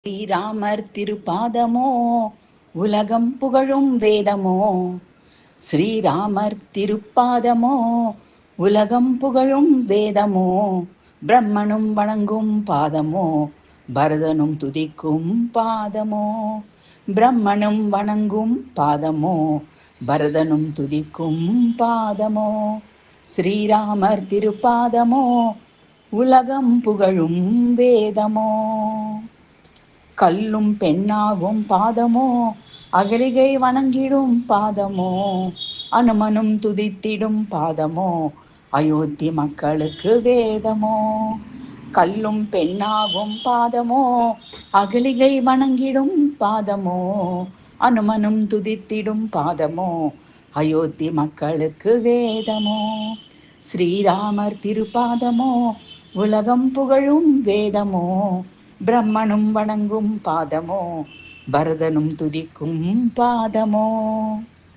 ஸ்ரீராமர் திருப்பாதமோ உலகம் புகழும் வேதமோ. ஸ்ரீராமர் திருப்பாதமோ உலகம் புகழும் வேதமோ. பிரம்மனும் வணங்கும் பாதமோ பரதனும் துதிக்கும் பாதமோ. பிரம்மனும் வணங்கும் பாதமோ பரதனும் துதிக்கும் பாதமோ. ஸ்ரீராமர் திருப்பாதமோ உலகம் புகழும் வேதமோ. கல்லும் பெண்ணாகும் பாதமோ அகலிகை வணங்கிடும் பாதமோ. அனுமனும் துதித்திடும் பாதமோ அயோத்தி மக்களுக்கு வேதமோ. கல்லும் பெண்ணாகும் பாதமோ அகலிகை வணங்கிடும் பாதமோ. அனுமனும் துதித்திடும் பாதமோ அயோத்தி மக்களுக்கு வேதமோ. ஸ்ரீராமர் திருப்பாதமோ உலகம் புகழும் வேதமோ. பிரம்மனும் வணங்கும் பாதமோ பரதனும் துதிக்கும் பாதமோ.